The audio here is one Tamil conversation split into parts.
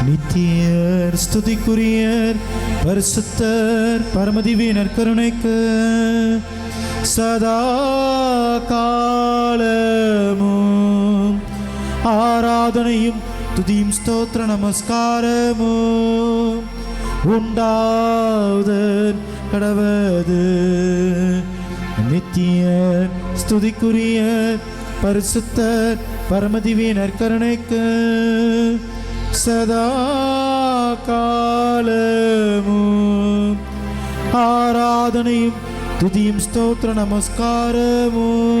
நித்தியர் ஸ்துதிக்குரியர் பரிசுத்தர் பரமதிவினர் கருணைக்கு சதா காலமும் ஆராதனையும் துதியும் ஸ்தோத்திர நமஸ்காரமும் உண்டாவதன் கடவது. நித்தியர் ஸ்துதிக்குரியர் பரிசுத்தர் பரமதிவினர் கருணைக்கு சதா காலமும் ஆராதனையும் துதியும் ஸ்தோத்திர நமஸ்காரமும்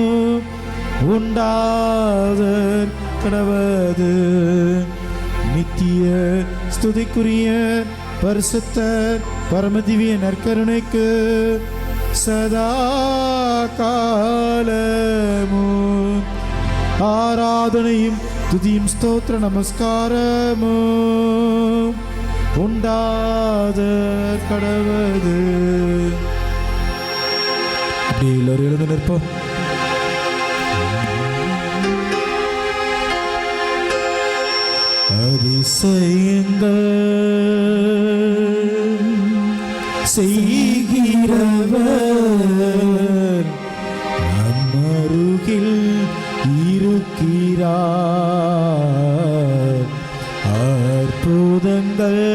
உண்டாவதன் கடவது. நித்திய ஸ்துதிக்குரிய பரிசுத்தர் பரமதிவினர் கருணைக்கு சதா காலமும் ஆராதனையும் துதியும் ஸ்தோத்திர நமஸ்காரமும் உண்டாவதன் கடவது. அப்படி எல்லாரும் எழுந்து நிற்போம். அதிசயங்கள் செய்கிறவர் நம்மருகில் இருக்கிறார். அற்புதங்கள்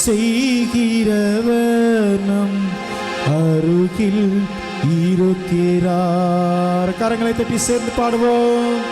செய்கிறவர் நம் அருகில் இருக்கிறார். கரங்களை தட்டி சேர்ந்து பாடுவோம்.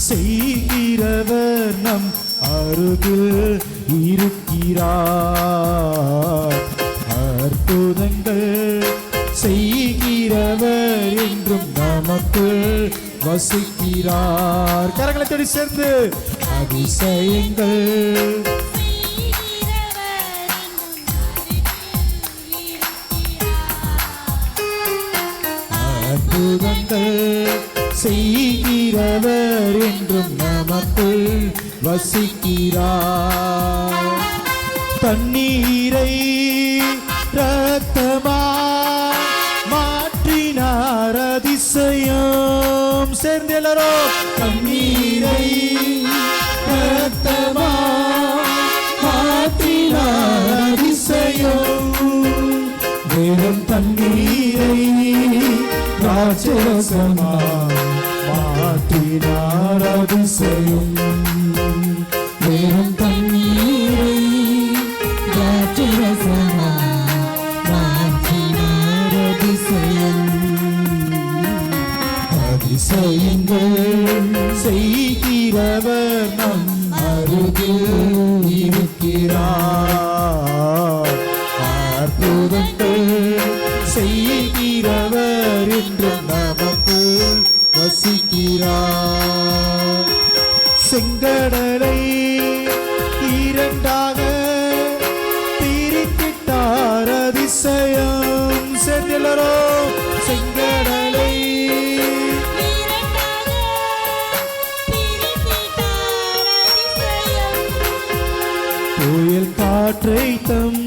செய்கிறவர் நம் அருகில் இருக்கிறார். அற்புதங்கள் செய்கிறவர் என்றும் நமக்கு வசிக்கிறார். கரங்களை தேடி சேர்ந்து அதிசயங்கள் அற்புதங்கள் செய்கிறவர் என்றும் நமக்குள் வசிக்கிறார். தண்ணீரை இரத்தமாய் மாற்றினார் அதிசயம். சேர்ந்து எல்லாரும் தண்ணீரை இரத்தமாய் மாற்றினார் அதிசயம். வெறும் தண்ணீரை ராட்சசமாய் மாற்றினார் அதிசயம். வெறும் தண்ணீரை ராட்சசமாய் மாற்றினார் அதிசயம். அதிசயங்கள் செய்கிறவர் நம் அருகில் இருக்கிறார். அற்புதங்கள் செய்கிறவர் என்றும் நமக்கு வசிக்கிறார். செங்கடலை இரண்டாக பிரித்திட்டார் அதிசயம். செந்திலரோ செங்கடலை புயல் காற்றை தம்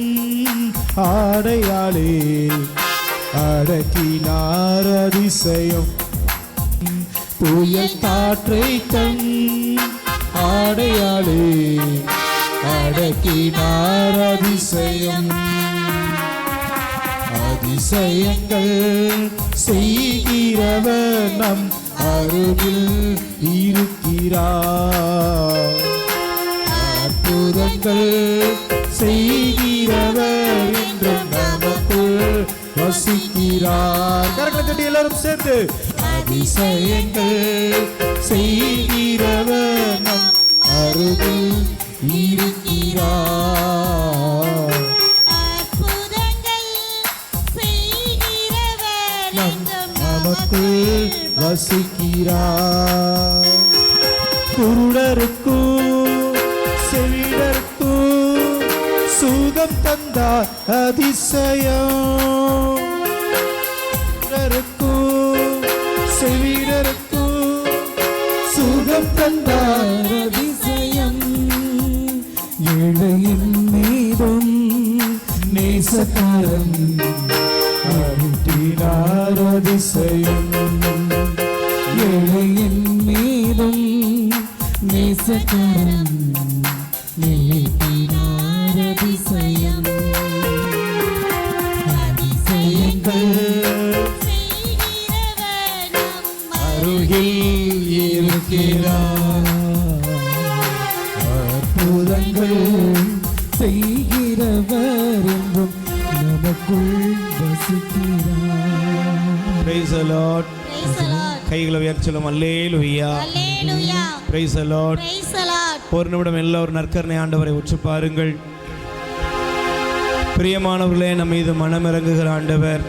ஆடையாளே அடக்கினார் அதிசயம். புயல் காற்றை தம் ஆடையாளே அடக்கினார் அதிசயம். அதிசயங்கள் செய்கிறவர் நம் அருகில் இருக்கிறார். அற்புதங்கள் செய்கிறவர் என்றும் நமக்குள் வசிக்கிறார். கரங்களை தட்டி எல்லாரும் சேர்ந்து அதிசயங்கள் செய்கிறவர் நம் அருகில் இருக்கிறார். அற்புதங்கள் செய்கிறவர் நமக்குள் வசிக்கிறார். குருடருக்கும் செவிடருக்கும் சுகம் தந்தார் அதிசயம். செவிடருக்கும் சுகம் தந்தார் அதிசயம். ஏழையின் மீதும் நேசக்காரன் அருட்டினார் அதிசயம். ஏழையின் மீதும் நேசக்காரன் நீட்டினார் அதிசயம். அதிசயங்கள் செய்கிறவர் நம் அருகில் இருக்கிறார். அற்புதங்கள் செய்கிறவர் என்றும் நமக்குள் வசிக்கிறார். Praise the Lord. Praise the Lord. கைகளை உயர்த்தி சொல்லும் அல்லேலூயா. Hallelujah. Praise the Lord. Praise the Lord. ஒரு நிமிடம் எல்லோரும் நற்கருணை ஆண்டவரை உற்று பாருங்கள். பிரியமானவர்களே, நம்ம மீது மனமிறங்குகிற ஆண்டவர்,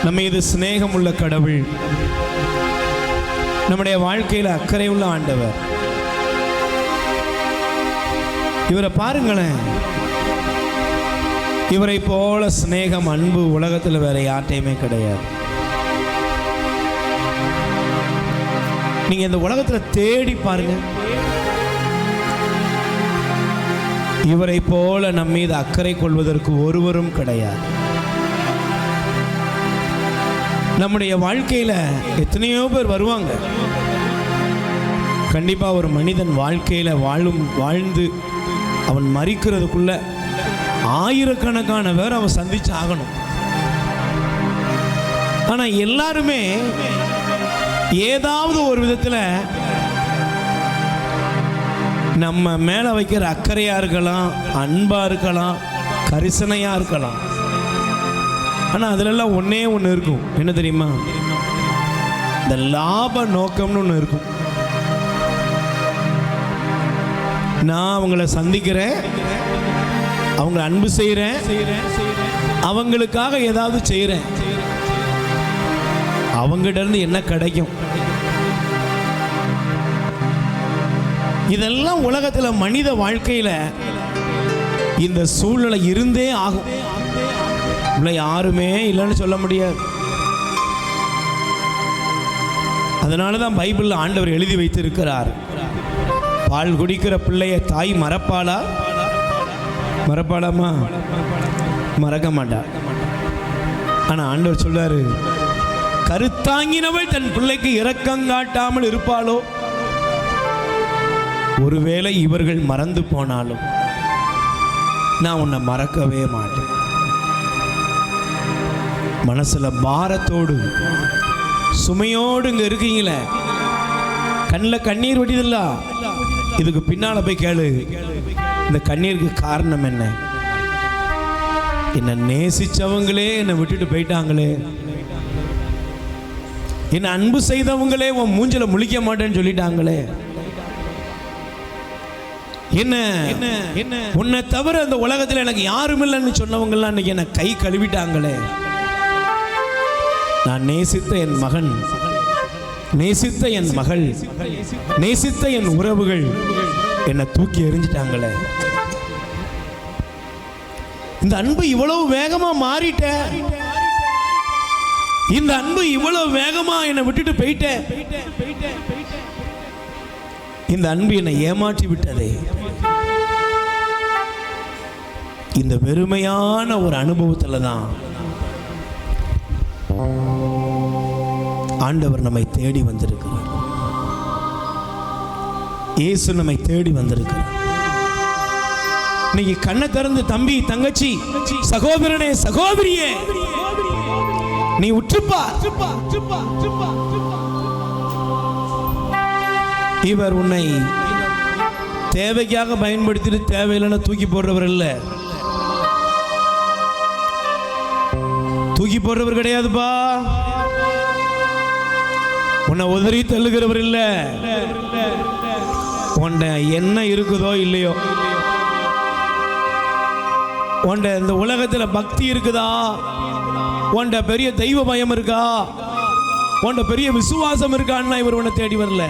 நம்ம மீது சிநேகம் உள்ள கடவுள், நம்முடைய வாழ்க்கையில் அக்கறை உள்ள ஆண்டவர். இவரை பாருங்களேன். இவரை போல சிநேகம் அன்பு உலகத்தில் வேற யார்ட்டையுமே கிடையாது. நீங்க இந்த உலகத்தில் தேடி பாருங்க, இவரை போல நம் மீது அக்கறை கொள்வதற்கு ஒருவரும் கிடையாது. நம்முடைய வாழ்க்கையில எத்தனையோ பேர் வருவாங்க. கண்டிப்பா ஒரு மனிதன் வாழ்க்கையில வாழ்ந்து அவன் மரிக்கிறதுக்குள்ள ஆயிரக்கணக்கான பேர் அவன் சந்திச்சு ஆகணும். ஆனா எல்லாருமே ஏதாவது ஒரு விதத்துல நம்ம மேல வைக்கிற அக்கறையா இருக்கலாம், அன்பா இருக்கலாம், கரிசனையா இருக்கலாம். ஆனா அதுலெல்லாம் ஒன்னே ஒன்று இருக்கும். என்ன தெரியுமா? இந்த லாப நோக்கம்னு ஒன்று இருக்கும். நான் அவங்கள சந்திக்கிறேன், அவங்கள அன்பு செய்கிறேன், அவங்களுக்காக ஏதாவது செய்கிறேன், அவங்ககிட்ட இருந்து என்ன கிடைக்கும்? இதெல்லாம் உலகத்தில் மனித வாழ்க்கையில் இந்த சூழ்நிலை இருந்தே ஆகும். இல்லை யாருமே இல்லைன்னு சொல்ல முடியாது. அதனால தான் பைபிளில் ஆண்டவர் எழுதி வைத்திருக்கிறார், பால் குடிக்கிற பிள்ளைய தாய் மறப்பாளா? மறப்பாளாமா? மறக்க மாட்டா. ஆனால் ஆண்டவர் சொல்றாரு, கருத்தாங்கினவள் தன் பிள்ளைக்கு இரக்கம் காட்டாமல் இருப்பாளோ? ஒருவேளை இவர்கள் மறந்து போனாலும் நான் உன்னை மறக்கவே மாட்டேன். மனசுல பாரத்தோடு சுமையோடு இங்க இருக்கீங்களே, கண்ணில் கண்ணீர் வடிதில்ல, இதுக்கு பின்னால போய் கேளு, இந்த கண்ணீருக்கு காரணம் என்ன? என்னை நேசிச்சவங்களே என்னை விட்டுட்டு போயிட்டாங்களே, என்னை அன்பு செய்தவங்களே உன் மூஞ்சில முழிக்க மாட்டேன்னு சொல்லிட்டாங்களே, என்ன உன்னை தவிர அந்த உலகத்தில் எனக்கு யாரும் இல்லைன்னு சொன்னவங்கலாம் இன்னைக்கு என்னை கை கழுவிட்டாங்களே. நான் நேசித்த என் மகன், நேசித்த என் மகள், நேசித்த என் உறவுகள் என்னை தூக்கி எறிஞ்சிட்டாங்களே. இந்த அன்பு இவ்வளவு வேகமா மாறிட்ட, இந்த அன்பு இவ்வளவு வேகமா என்னை விட்டுட்டு போயிட்ட, இந்த அன்பு என்னை ஏமாற்றி விட்டதே. இந்த வெறுமையான ஒரு அனுபவத்துல தான் ஆண்டவர் நம்மை தேடி வந்திருக்கிறார். இயேசு நம்மை தேடி வந்திருக்கிறார். நீங்க கண்ணை திறந்து தம்பி, தங்கச்சி, சகோதரனே, சகோதரியே, நீ உற்றுப்பா. இவர் உன்னை தேவைக்காக பயன்படுத்திட்டு தேவையில்லைன்னு தூக்கி போடுறவர் இல்ல, தூக்கி போடுறவர் கிடையாதுப்பா. உன்னை உதறி தள்ளுகிறவர் இல்ல. உன்னை என்ன இருக்குதோ இல்லையோ, உன்ட இந்த உலகத்துல பக்தி இருக்குதா, உன்ட பெரிய தெய்வ பயம் இருக்கா, உன்ட பெரிய விசுவாசம் இருக்கான்னா இவர் உன்னை தேடி வரல.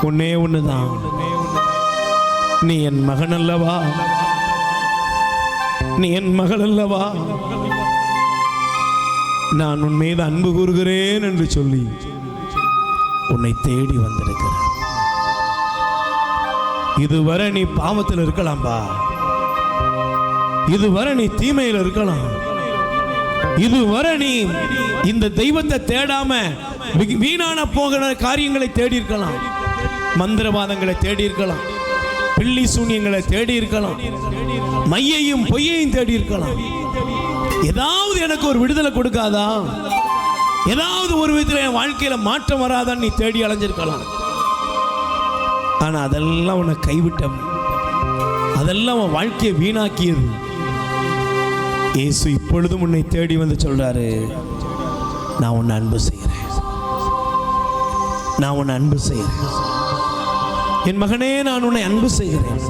ஒன்னே ஒண்ணுதான், நீ என் மகன் அல்லவா, நீ என் மகள் அல்லவா, நான் உன் மீது அன்பு கூறுகிறேன் என்று சொல்லி உன்னை தேடி வந்திருக்கிறார். இதுவரை நீ பாவத்தில் இருக்கலாம்பா, இதுவரை நீ தீமையில் இருக்கலாம், இதுவரை நீ இந்த தெய்வத்தை தேடாம வீணான போகிற காரியங்களை தேடி இருக்கலாம், மந்திரவாதங்களை தேடி இருக்கலாம், பில்லி சூனியங்களை தேடி இருக்கலாம், மையையும் பொய்யையும் தேடி இருக்கலாம். ஏதாவது எனக்கு ஒரு விடுதலை கொடுக்காதா, ஏதாவது ஒரு விதத்தில் என் வாழ்க்கையில மாற்றம் வராதான்னு நீ தேடி அலைஞ்சிருக்கலாம். ஆனா அதெல்லாம் உன்னை கைவிட்டம், அதெல்லாம் உன் வாழ்க்கையை வீணாக்கியது. இயேசு இப்பொழுதும் உன்னை தேடி வந்து சொல்றாரு, நான் உன்னை அன்பு செய்கிறேன், நான் உன்னை அன்பு செய்கிறேன். என் மகனே நான் உன்னை அன்பு செய்கிறேன்,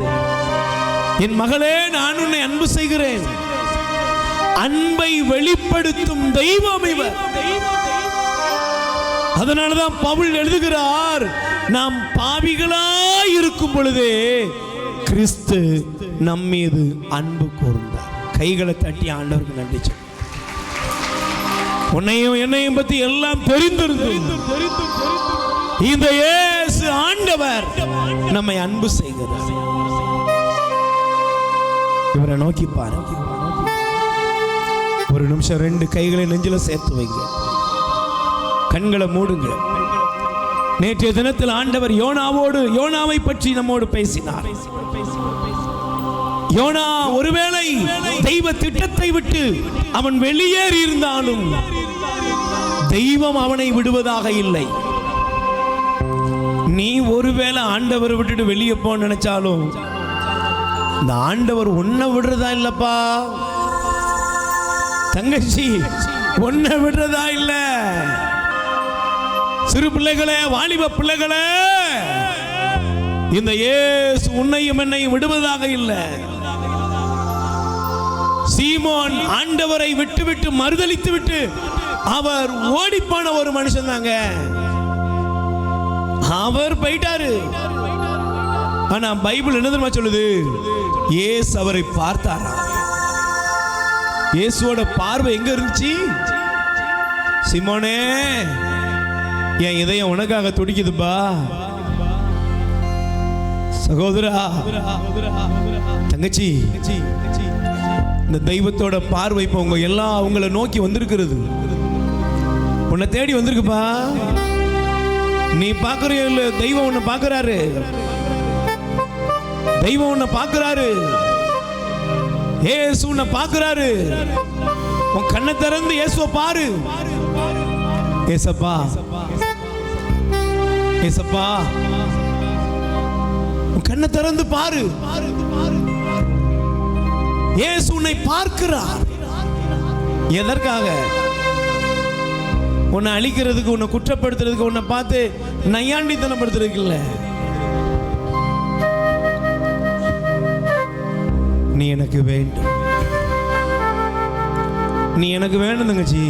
என் மகளே நான் உன்னை அன்பு செய்கிறேன். அன்பை வெளிப்படுத்தும் தெய்வம் இவர். அதனாலதான் பவுல் எழுதுகிறார், நாம் பாவிகளாய் இருக்கும் பொழுதே கிறிஸ்து நம் மீது அன்பு கூர்ந்தார். கைகளை தட்டி ஆண்டவருக்கு நன்றி சொல்லு. உன்னையும் என்னையும் பத்தி எல்லாம் தெரிந்திருந்தது. இந்த இயேசு ஆண்டவர் நம்மை அன்பு செய்கிறார். இவரை நோக்கி பாருங்க. ஒரு நிமிஷம் 2 கைகளை நெஞ்சில சேர்த்து வைங்க, கண்களை மூடுங்க. நேற்றைய தினத்தில் ஆண்டவர் யோனாவை பற்றி நம்மோடு பேசினார். யோனா ஒருவேளை தெய்வ திட்டத்தை விட்டு அவன் வெளியேறி இருந்தாலும் தெய்வம் அவனை விடுவதாக இல்லை. நீ ஒருவேளை ஆண்டவரை விட்டுட்டு வெளியே போக நினைச்சாலும் இந்த ஆண்டவர் உன்னை விடுறதா இல்லப்பா தங்கச்சி, உன்னை விடுறதா இல்ல. சிறு பிள்ளைகளே, வாலிப பிள்ளைகளே, இந்த இயேசு உன்னையும் என்னையும் விடுவதாக இல்லை. சீமோன் ஆண்டவரை விட்டு மறுதலித்து விட்டு அவர் ஓடிப்பான ஒரு மனுஷன் தாங்க. அவர் போயிட்டாரு. ஆனா பைபிள் என்ன தெரியுமா சொல்லுது? இயேசு அவரை பார்த்தாரா. இயேசுவோட பார்வை எங்க இருந்துச்சு? சீமோனே, என் இதயம் உனக்காக துடிக்குதுப்பா. சகோதரா, தங்கச்சி, இந்த தெய்வத்தோட பார்வை இப்ப உங்களை நோக்கி வந்திருக்கிறது, உன்னை தேடி வந்திருக்குப்பா. நீ பார்க்கறியோ இல்ல, தெய்வம் உன்னை பார்க்கிறாரு, தெய்வம் உன்னை பார்க்கிறாரு, இயேசு உன்னை பார்க்கிறாரு. உன் கண்ணை திறந்து இயேசுவை பாரு. ஏசப்பா, ஏசப்பா, உன் கண்ணை திறந்து பாரு. இயேசு உன்னை பார்க்கிறார். எதற்காக? உன்னை அழிக்கிறதுக்கு, உன்னை குற்றப்படுத்துறதுக்கு, உன்னை பார்த்து நையாண்டித்தனப்படுத்துறதுக்கு இல்ல. நீ எனக்கு வேண்டும், நீ எனக்கு வேண்டும் தங்கச்சி,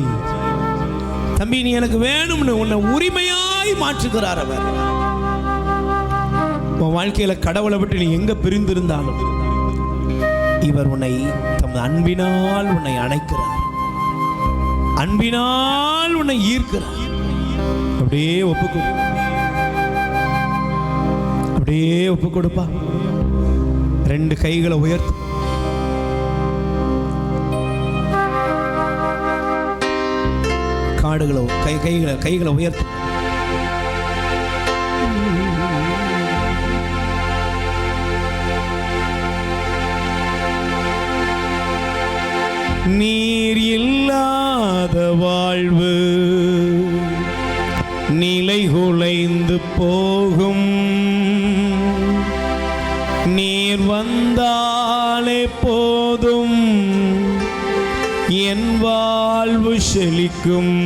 தம்பி, நீ எனக்கு வேணும்னு உன்னை உரிமையாய் மாற்றுகிறார் அவர். உன் வாழ்க்கையில கடவுளை விட்டு நீ எங்க பிரிந்திருந்தாலும் இவர் உன்னை தமது அன்பினால் உன்னை அணைக்கிறார், அன்பினால் உன்னை ஈர்க்கிறார். அப்படியே ஒப்புக்கொடு, அப்படியே ஒப்பு கொடுப்பா. 2 கைகளை உயர்த்து. காடுகளோ கைகளை உயர்த்து. நீர் இல்லாத வாழ்வு நிலை குலைந்து போகும், நீர் வந்தாலே போதும் என் வாழ்வு செழிக்கும்.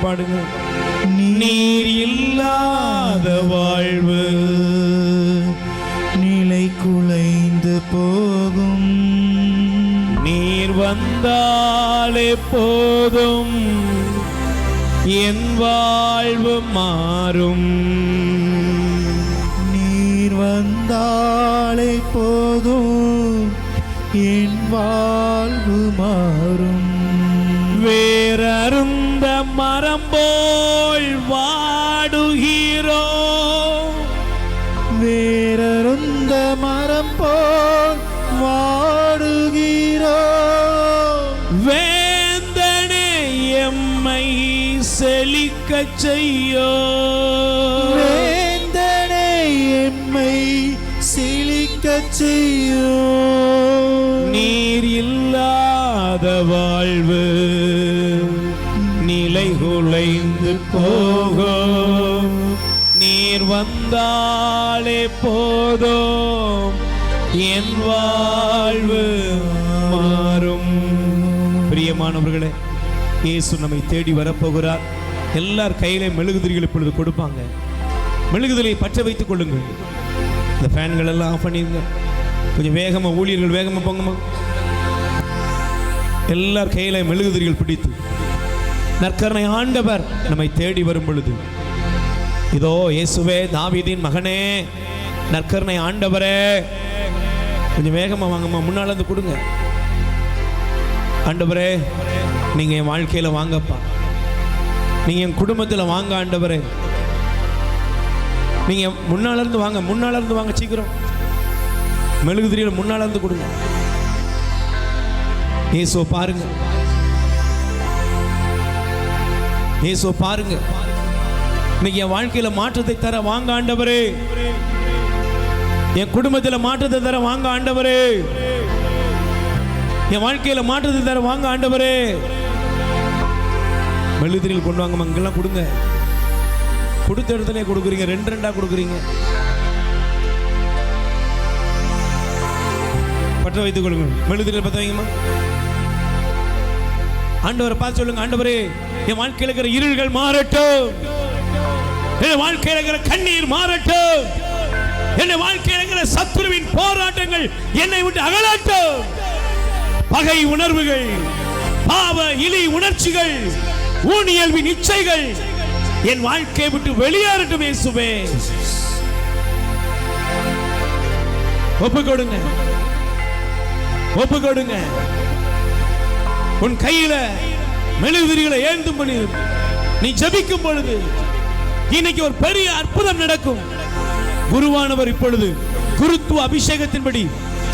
பாடுங்க. நீர் இல்லாத வாழ்வு நிலை குலைந்து போகும், நீர் வந்தாலே போதும் என் வாழ்வு மாறும். நீர் வந்தாலே போதும் என் வாழ்வு மாறும். வேறருந்த மரம் போல் வாடுகிறோ, வேறருந்த மரம் போல் வாடுகிறோ, வேந்தனே எம்மை செழிக்கச் செய்யோ, வேந்தனே எம்மை செழிக்கச் செய்யோ. நீர் இல்லாத வாழ்வு நிலை குலைந்து போகும், நீர் வந்தாலே போதும் என் வாழ்வு மாறும். பிரியமானவர்களே, இயேசு நம்மை தேடி வரப்போகிறார். எல்லார் கையிலே மெழுகுதிரிகள் இப்பொழுது கொடுப்பாங்க. மெழுகுதிரியை பற்ற வைத்துக் கொள்ளுங்கள். இந்த ஃபேன்கள் எல்லாம் ஆஃப் பண்ணிருங்க. கொஞ்சம் வேகமாக ஊழியர்கள் வேகமாக போங்கம்மா. எல்லார் கையில மெழுகுதிரிகள் பிடித்து நற்கருணை ஆண்டவர் நம்மை தேடி வரும் பொழுது, இதோ இயேசுவே தாவீதின் மகனே, நற்கருணை ஆண்டவரே, கொஞ்சம் வேகமா வாங்கம்மா, முன்னால இருந்து கொடுங்க. ஆண்டவரே, நீங்க என் வாழ்க்கையில வாங்கப்பா, நீங்க என் குடும்பத்தில் வாங்க ஆண்டவரே, நீங்க முன்னால இருந்து வாங்க, முன்னால இருந்து வாங்க, சீக்கிரம் மெழுகுதிரியில் முன்னால இருந்து கொடுங்க. இயேசுவை பாருங்க, இயேசுவை பாருங்க. இன்னைக்கு என் வாழ்க்கையில மாற்றத்தை தர வாங்க ஆண்டவரே, என் குடும்பத்தில் மாற்றத்தை தர வாங்க ஆண்டவரே, என் வாழ்க்கையில மாற்றத்தை தர வாங்க ஆண்டவரே. மெழுகுதிரியில் கொண்டு வாங்க, இங்கெல்லாம் கொடுங்க. கொடுத்த இடத்துல கொடுக்குறீங்க, ரெண்டு ரெண்டா கொடுக்குறீங்க. பற்ற வைத்துக் கொள்ளுங்கள். மெழுகுதிரியில் பற்ற வைங்கம்மா. ஆண்டவரை பார்த்து சொல்லுங்க, ஆண்டவரே, என் வாழ்க்கையில் இருக்கிற இருள்கள் மாறட்டும், என் வாழ்க்கையில் இருக்கிற கண்ணீர் மாறட்டும், என் வாழ்க்கையில் இருக்கிற சத்துருவின் போராட்டங்கள் என்னை விட்டு அகலட்டும், பகை உணர்வுகள், பாவ இழி உணர்ச்சிகள், ஊனியல்வின் இச்சைகள் என் வாழ்க்கையை விட்டு வெளியேறட்டும். இயேசுவே, ஒப்பு கொடுங்க, ஒப்பு கொடுங்க. உன் கையில மெழுகுதிரிகளை ஏந்தும் பண்ணி நீ ஜெபிக்கும் பொழுது இன்னைக்கு ஒரு பெரிய அற்புதம் நடக்கும். குருவானவர் இப்பொழுது குருத்துவ அபிஷேகத்தின்படி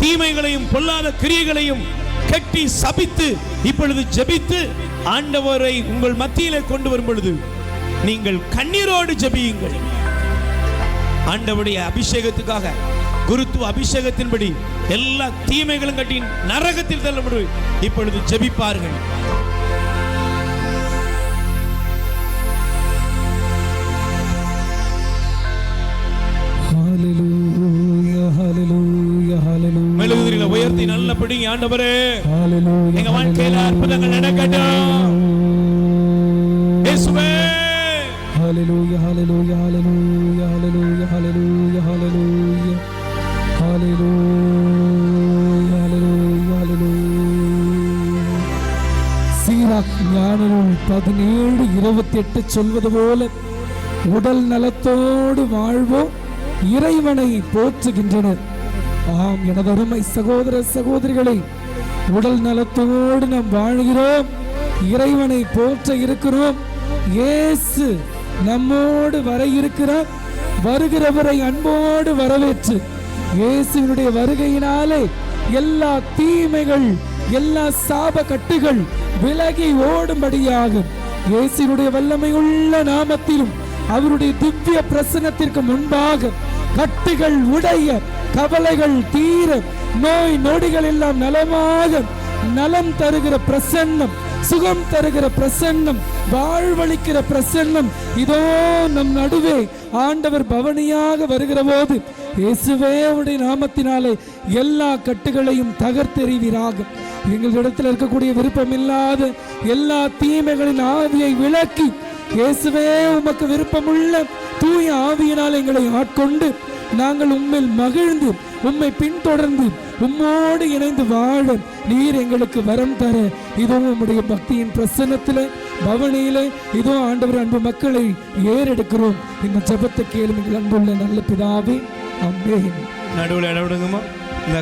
தீமைகளையும் பொல்லாத கிரியைகளையும் கட்டி சபித்து இப்பொழுது ஜெபித்து ஆண்டவரை உங்கள் மத்தியிலே கொண்டு வரும் பொழுது நீங்கள் கண்ணீரோடு ஜெபியுங்கள். ஆண்டவருடைய அபிஷேகத்துக்காக, குருத்துவ அபிஷேகத்தின்படி எல்லா தீமைகளும் கட்டி நரகத்தில் தள்ளப்படும். இப்பொழுது ஜெபிப்பார்கள். மெழுகுதிரிகளை உயர்த்தி நல்லபடி ஆண்டவரே, எங்க வாழ்க்கையில அற்புதங்கள் நடக்கட்டும். இயேசுவே, ஹalleluya hallelujah hallelujah hallelujah hallelujah hallelujah hallelujah hallelujah hallelujah. Sirach ஞானநூல் 17:28 சொல்வது போல உடல் நலத்தோடு வாழ்வோம் இறைவனை போற்றுகின்றனர். ஆம், எனது அருமை சகோதர சகோதரிகளை, உடல் நலத்தோடு நாம் வாழ்கிறோம், இறைவனை போற்ற இருக்கிறோம். இயேசு நம்மோடு வர இருக்கிறார். வருகிறவரை அன்போடு வரவேற்று இயேசுவினுடைய வருகையினாலே எல்லா தீமைகள், எல்லா சாப கட்டுகள் விலகி ஓடும்படியாக இயேசுவினுடைய வல்லமையுள்ள நாமத்திலும் அவருடைய திவ்ய பிரசன்னத்திற்கு முன்பாக கட்டுகள் உடைய, கவலைகள் தீர, நோய் நொடிகள் எல்லாம் நலமாக, நலம் தருகிற பிரசன்னம், சுகம் தருகிற பிரசன்னம், வாழ்வளிக்கிற பிரசன்னம் இதோ நம் நடுவே ஆண்டவர் பவனியாக வருகிற போது இயேசுவே உடைய நாமத்தினாலே எல்லா கட்டுகளையும் தகர்த்தெறிவீராக. எங்களிடத்தில் இருக்கக்கூடிய விருப்பமில்லாத எல்லா தீமைகளின் ஆவியை விலக்கி இயேசுவே உமக்கு விருப்பமுள்ள தூய ஆவியினால் எங்களை ஆட்கொண்டு நாங்கள் உம்மில் மகிழ்ந்து உம்மை பின்தொடர்ந்து உம்மோடு இணைந்து வாழ நீர் எங்களுக்கு வரம் தர இதோ உம்முடைய பக்தியின் பிரசன்னத்திலே பவனியிலே இதோ ஆண்டவர் அன்பு மக்களை ஏறெடுக்கிறோம். இந்த ஜெபத்தை கேளும் எங்கள் அன்புள்ள நல்ல பிதாவே, ஆமென். நடுவில் இடவிடுங்கம்மா. இந்த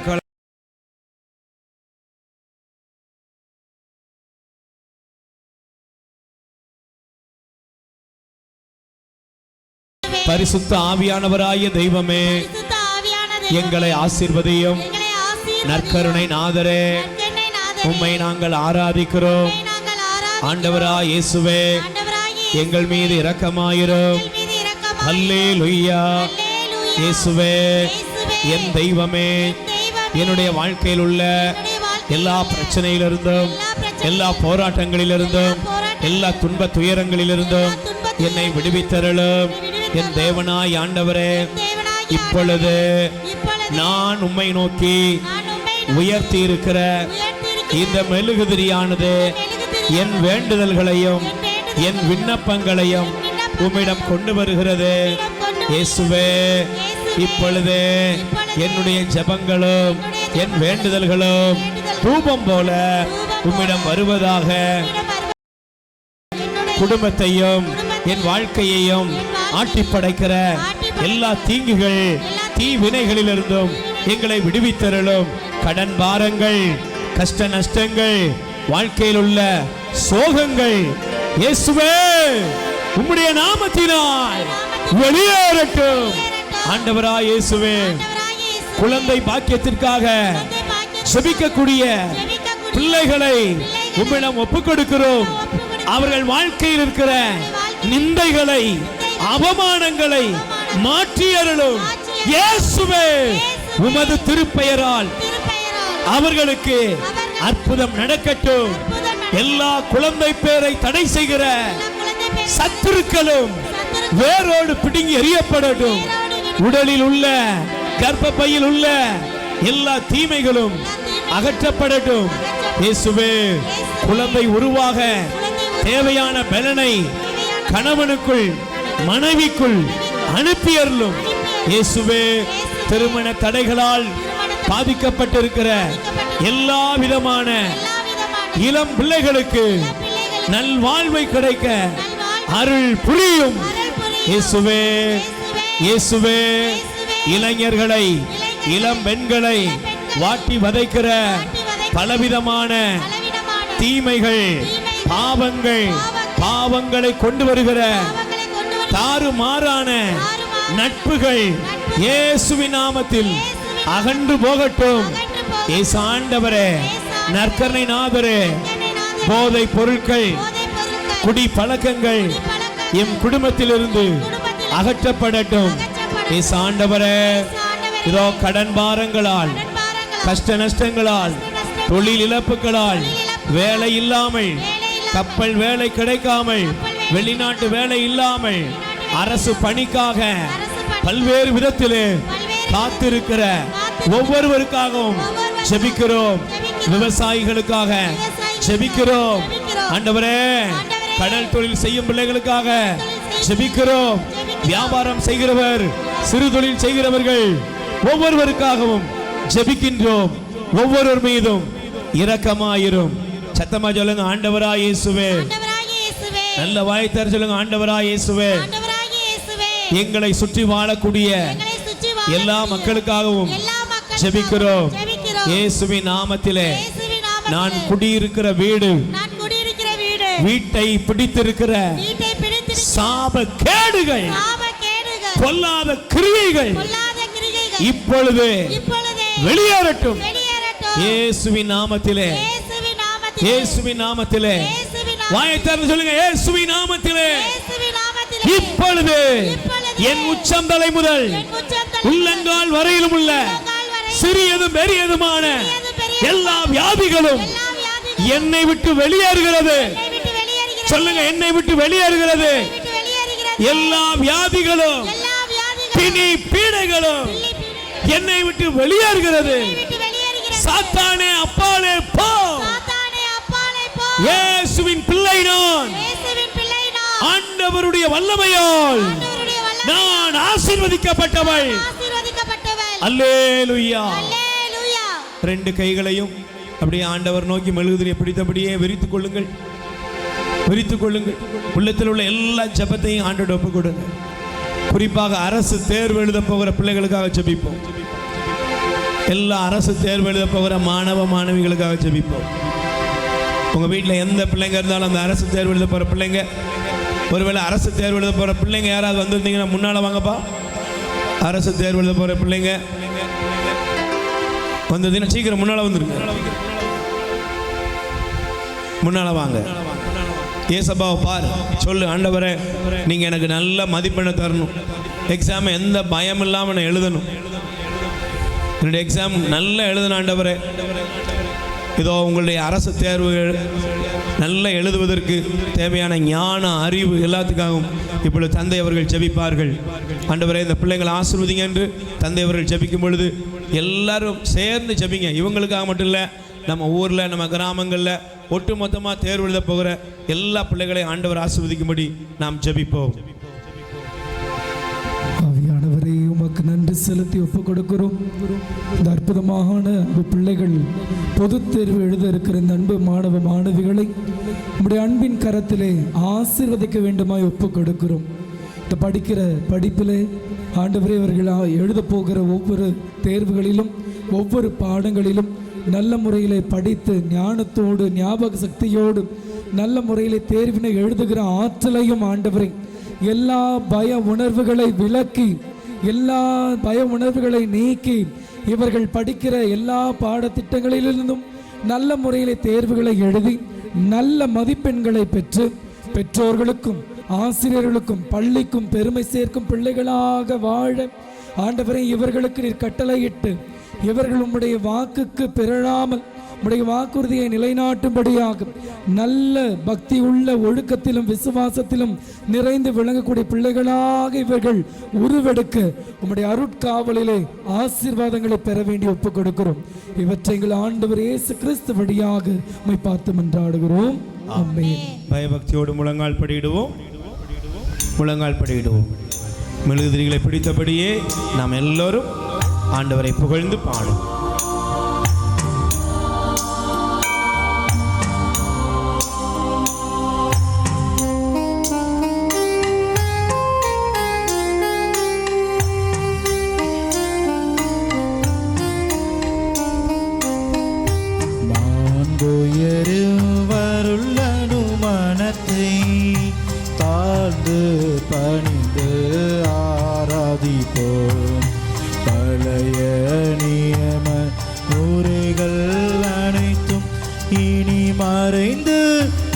பரிசுத்த ஆவியானவராய தெய்வமே பரிசுத்த ஆவியான தெய்வமே, எங்களை ஆசீர்வதியும். எங்களை ஆசீர்வதியும். நற்கருணை நாதரே நற்கருணை நாதரே, உம்மை நாங்கள் ஆராதிக்கிறோம். உம்மை நாங்கள் ஆராதிக்கிறோம். ஆண்டவராய் இயேசுவே ஆண்டவராகிய எங்கள் மீது இரக்கமாயிரும். எங்கள் மீது இரக்கமாயிரும். அல்லேலூயா. அல்லேலூயா. இயேசுவே இயேசுவே, என் தெய்வமே தெய்வமே, என்னுடைய வாழ்க்கையில் உள்ள என்னுடைய வாழ்க்கையில் எல்லா உள்ள பிரச்சனையிலிருந்தும் எல்லா பிரச்சனையிலிருந்தும், எல்லா போராட்டங்களிலிருந்தும் எல்லா துன்ப துயரங்களிலிருந்தும் என்னை விடுவித்தருளும். என் தேவனாய் ஆண்டவரே தேவனாகிய இப்பொழுது இப்பொழுது நான் உம்மை நோக்கி நான் உம்மை உயர்த்தி இருக்கிற உயர்த்தியிருக்கிறேன். இந்த மெழுகுதிரியானது என் வேண்டுதல்களையும் என் விண்ணப்பங்களையும் உம்மிடம் கொண்டு வருகிறது. இயேசுவே இப்பொழுது என்னுடைய ஜெபங்களும் என் வேண்டுதல்களும் தூபம் போல உம்மிடம் வருவதாக. குடும்பத்தையும் என் வாழ்க்கையையும் ஆட்டி படைக்கிற எல்லா தீங்குகள் தீ வினைகளிலிருந்தும் எங்களை விடுவித்தருளும். கடன் பாரங்கள், கஷ்ட நஷ்டங்கள், வாழ்க்கையில் உள்ள சோகங்கள் இயேசுவே உம்முடைய நாமத்தினால் வெளியேறட்டும். ஆண்டவராய் இயேசுவே குழந்தை பாக்கியத்திற்காக செபிக்கக்கூடிய பிள்ளைகளை உம்மிடம் ஒப்புக் கொடுக்கிறோம். அவர்கள் வாழ்க்கையில் இருக்கிற நிந்தைகளை அவமானங்களை மாற்றி அருளும். இயேசுவே உமது திருப்பெயரால் அவர்களுக்கு அற்புதம் நடக்கட்டும். எல்லா குழந்தை பேரை தடை செய்கிற சத்துருக்களும் வேரோடு பிடுங்கி எறியப்படட்டும். உடலில் உள்ள கர்ப்பப்பையில் உள்ள எல்லா தீமைகளும் அகற்றப்படட்டும். இயேசுவே குழந்தை உருவாக தேவையான பலனை கணவனுக்குள் மனைவிக்குள் அனுப்பியருளும். இயேசுவே திருமண தடைகளால் பாதிக்கப்பட்டிருக்கிற எல்லா விதமான இளம் பிள்ளைகளுக்கு நல்வாழ்வை கிடைக்க அருள் புரியும். இயேசுவே இயேசுவே இளைஞர்களை இளம் பெண்களை வாட்டி வதைக்கிற பலவிதமான தீமைகள் பாவங்களை கொண்டு வருகிற தாறுமாறான நட்புகள் இயேசுவின் நாமத்தில் அகன்று போகட்டும். இயேசு ஆண்டவரே, நற்கருணை நாதரே, போதை பொருட்கள் குடி பழக்கங்கள் எம் குடும்பத்திலிருந்து அகற்றப்படட்டும். இயேசு ஆண்டவரே, இதோ கடன் பாரங்களால் கஷ்ட நஷ்டங்களால் தொழில் இழப்புகளால் வேலை இல்லாமல் கப்பல் வேலை கிடைக்காமல் வெளிநாட்டு வேலை இல்லாமல் அரசு பணிக்காக பல்வேறு விதத்திலே காத்திருக்கிற ஒவ்வொருவருக்காகவும் ஜெபிக்கிறோம். விவசாயிகளுக்காக ஜெபிக்கிறோம். ஆண்டவரே, கடல் தொழில் செய்யும் பிள்ளைகளுக்காக ஜெபிக்கிறோம். வியாபாரம் செய்கிறவர், சிறு தொழில் செய்கிறவர்கள் ஒவ்வொருவருக்காகவும் ஜெபிக்கின்றோம். ஒவ்வொருவர் மீதும் இரக்கமாயிரும். சத்தமா சொல்லுங்க, ஆண்டவராய் இயேசுவே. நல்ல வாய்த்தார் சொல்லுங்க, ஆண்டவராய் இயேசுவே. எங்களை சுற்றி வாழக்கூடிய எல்லா மக்களுக்காகவும் ஜெபிக்கிறோம். இயேசுவின் நாமத்திலே நான் குடியிருக்கிற வீடு, வீட்டை பிடித்திருக்கிற சாப கேடுகள், பொல்லாத கிரியைகள் இப்பொழுது வெளியேறட்டும். இயேசுவின் நாமத்திலே, இயேசுவின் நாமத்திலே. வாயை திறந்து சொல்லுங்க, இயேசுவின் நாமத்திலே. இப்பொழுது என் உச்சம் தலை முதல் உள்ளங்கால் வரையிலும் உள்ள சிறியதும் பெரியதுமான எல்லா வியாதிகளும் என்னை விட்டு வெளியேறுகிறது. சொல்லுங்க, என்னை விட்டு வெளியேறுகிறது. எல்லா வியாதிகளும் பிணி பீடைகளும் என்னை விட்டு வெளியேறுகிறது. சாத்தானே அப்பாலே போ. இயேசுவின் பிள்ளை நான். ஆண்டவருடைய வல்லமையால் நான் ஆசீர்வதிக்கப்பட்டவள். அல்லேலூயா. ரெண்டு கைகளையும் அப்படியே ஆண்டவர் நோக்கி மெழுகுதிரியை பிடித்தபடியே விரித்துக் கொள்ளுங்கள், விரித்துக் கொள்ளுங்கள். உள்ளத்தில் உள்ள எல்லா ஜெபத்தையும் ஆண்டவரிடம் ஒப்புக் கொடுங்க. குறிப்பாக அரசு தேர்வு எழுத போகிற பிள்ளைகளுக்காக ஜெபிப்போம். எல்லா அரசு தேர்வு எழுத போகிற மாணவ மாணவிகளுக்காக ஜெபிப்போம். உங்கள் வீட்டில் எந்த பிள்ளைங்க இருந்தாலும் அந்த அரசு தேர்வு எழுத போகிற பிள்ளைங்க ஒருவேளை அரசு தேர்வு எழுத போகிற பிள்ளைங்க யாராவது வந்திருந்தீங்கன்னா முன்னால் வாங்கப்பா. அரசு தேர்வு எழுத போகிற பிள்ளைங்க வந்ததுன்னா சீக்கிரம் முன்னால் வந்துருங்க. முன்னால் வாங்க. ஏசப்பாவை பாரு, சொல்லு, ஆண்டவரே நீங்கள் எனக்கு நல்ல மதிப்பெண்ணை தரணும். எக்ஸாம் எந்த பயம் இல்லாமல் நான் எழுதணும். என்னுடைய எக்ஸாம் நல்லா எழுதணும் ஆண்டவரே. இதோ உங்களுடைய அரசு தேர்வு நல்லா எழுதுவதற்கு தேவையான ஞான அறிவு எல்லாத்துக்காகவும் இப்பொழுது தந்தை அவர்கள் ஜெபிப்பார்கள். ஆண்டவரே இந்த பிள்ளைங்களை ஆசீர்வதிங்க என்று தந்தை அவர்கள் ஜெபிக்கும் பொழுது எல்லாரும் சேர்ந்து ஜெபிங்க. இவங்களுக்காக மட்டும் இல்லை, நம்ம ஊரில் நம்ம கிராமங்களில் ஒட்டு மொத்தமாக தேர்வு எழுத போகிற எல்லா பிள்ளைகளையும் ஆண்டவர் ஆசீர்வதிக்கும்படி நாம் ஜெபிப்போம். ஆவியானவரே, உமக்கு நன்றி செலுத்தி ஒப்புக் கொடுக்கிறோம். இந்த அற்புதமான அன்பு பிள்ளைகள் பொது தேர்வு எழுத இருக்கிற இந்த அன்பு மாணவ மாணவிகளை உம்முடைய அன்பின் கரத்திலே ஆசீர்வதிக்க வேண்டுமாய் ஒப்புக் கொடுக்கிறோம். இந்த படிக்கிற படிப்பிலே ஆண்டவரே, அவர்கள் எழுத போகிற ஒவ்வொரு தேர்வுகளிலும் ஒவ்வொரு பாடங்களிலும் நல்ல முறையிலே படித்து ஞானத்தோடு ஞாபக சக்தியோடு நல்ல முறையிலே தேர்வினை எழுதுகிற ஆற்றலையும் ஆண்டவரே, எல்லா பய உணர்வுகளை விலக்கி எல்லா பய உணர்வுகளை நீக்கி இவர்கள் படிக்கிற எல்லா பாடத்திட்டங்களிலிருந்தும் நல்ல முறையிலே தேர்வுகளை எழுதி நல்ல மதிப்பெண்களை பெற்று பெற்றோர்களுக்கும் ஆசிரியர்களுக்கும் பள்ளிக்கும் பெருமை சேர்க்கும் பிள்ளைகளாக வாழ ஆண்டவரை இவர்களுக்கு நீர் கட்டளையிட்டு இவர்கள் உம்முடைய வாக்குக்கு பிறழாமல் உம்முடைய வாக்குறுதியை நிலைநாட்டும்படியாக நல்ல பக்தி உள்ள ஒழுக்கத்திலும் விசுவாசத்திலும் நிறைந்து விளங்கக்கூடிய பிள்ளைகளாக இவர்கள் உருவெடுக்க உம்முடைய அருட்காவலிலே ஆசீர்வாதங்களை பெற வேண்டி ஒப்புக் கொடுக்கிறோம். இவற்றை எங்கள் ஆண்டவர் இயேசு கிறிஸ்து வழியாக உம்மை பார்த்து மன்றாடுகிறோம். ஆமென். பயபக்தியோடு முழங்கால் படியிடுவோம். முழங்கால் படியிடுவோம். மெழுகுதிரிகளை பிடித்தபடியே நாம் எல்லோரும் ஆண்டவரை புகழ்ந்து பாடும். வருள்ளனு மனத்தை தாழ்ந்து பணிந்து ஆராதிப்போம். பழைய நியம முறைகள் அனைத்தும் இனி மறைந்து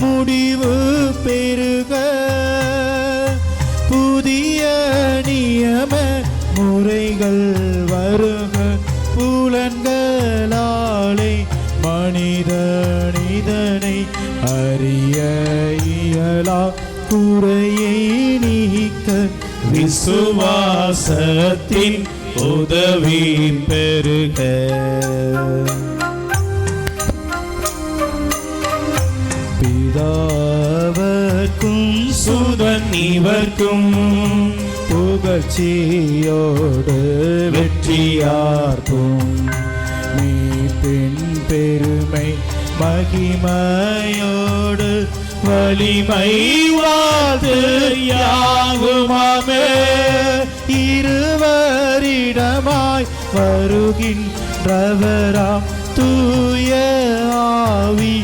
முடிவு பெறுக. புதிய நியம முறைகள் வருக. புலன்களாலே மனிதனை அறிய இயலா குறையை நீக்க விசுவாசத்தின் உதவி பெறுக. பிதாவர்க்கும் சுதன் இவர்க்கும் புகழ்ச்சியோடு வெற்றியார்க்கும் மீட்பின் பெருமை மகிமையோடு வலிமை வாது யாகுமாமே. இருவரிடமாய் வருகின்றவராம் தூய ஆவி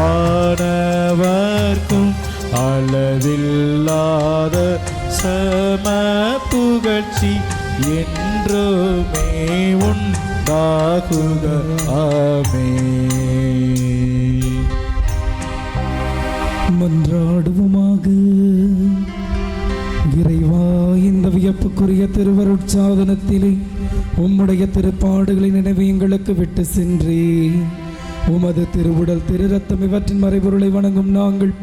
ஆனவர்க்கும் அளவில்லாத சம புகழ்ச்சி என்றுமே உண்டாகுக. ஆமென். மன்றாடுவோமாக. இறைவா, இந்த வியப்புக்குரிய திருவருட்சாதனத்திலே உம்முடைய திருப்பாடுகளை நினைவு எங்களுக்கு விட்டு சென்றே. உமது திருவுடல் திரு ரத்தம் இவற்றின் மறைபொருளை வணங்கும் நாங்கள்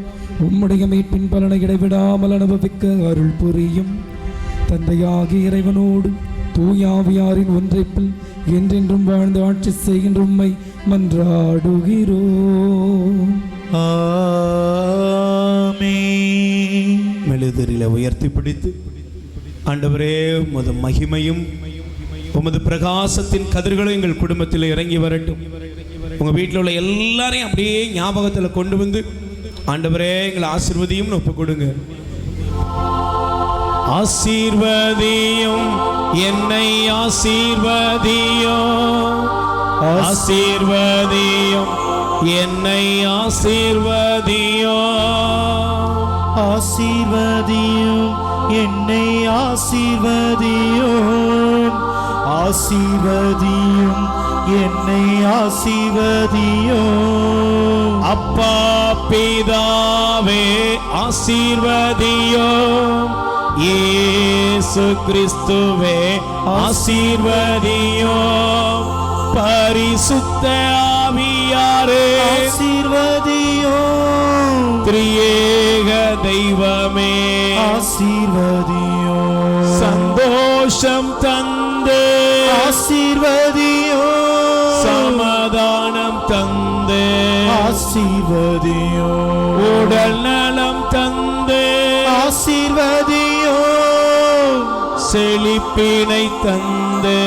உம்முடைய மீட்பின் பலனை இடைவிடாமல் அனுபவிக்க அருள் புரியும். தந்தையாகிய இறைவனோடு தூயாவியாரின் ஒன்றைப்பில் என்றென்றும் வாழ்ந்து ஆட்சி செய்கின்ற உம்மை மன்றாடுகிறோம். ஆமென். மெழுகுதிரியில உயர்த்தி பிடித்து ஆண்டவரே, உமது மகிமையும் உமது பிரகாசத்தின் கதிர்களும் எங்கள் குடும்பத்தில் இறங்கி வரட்டும். உங்க வீட்டில் உள்ள எல்லாரையும் அப்படியே ஞாபகத்தில் கொண்டு வந்து ஆண்டவரே எங்களை ஆசீர்வதியும் ஒப்பு கொடுங்க. ஆசீர்வதியும் என்னை ஆசீர்வதியும், ஆசீர்வதியும் என்னை ஆசீர்வதியும். ஆசீர்வதியும் என்னை ஆசீர்வதியும் ஆசீர்வதியும் என்னை ஆசீர்வதியும் அப்பா பிதாவே ஆசீர்வதியும் இயேசு கிறிஸ்துவே ஆசீர்வதியும் பரிசுத்த ஆவியாரே ஆசீர்வதியும் திரியேக தெய்வமே ஆசீர்வதியும் சந்தோஷம் தந்து ஆசீர்வதியும் சமாதானம் தந்து ஆசீர்வதியும் உடல் நலம் தந்து ஆசீர்வதியும் செழிப்பினை தந்து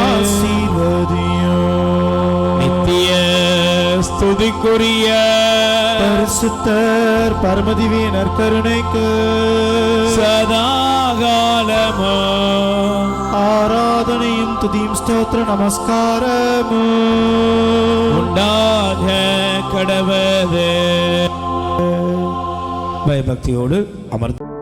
ஆசீர்வதியும் நித்திய ஸ்துதிக்குரிய பரிசுத்தர் பரமதிவியனர் கருணைக்கு சதாகாலமும் ஆராதனையும் துதியும் ஸ்தோத்திர நமஸ்காரமும் உண்டாக கடவது பயபக்தியோடு அமர்ந்து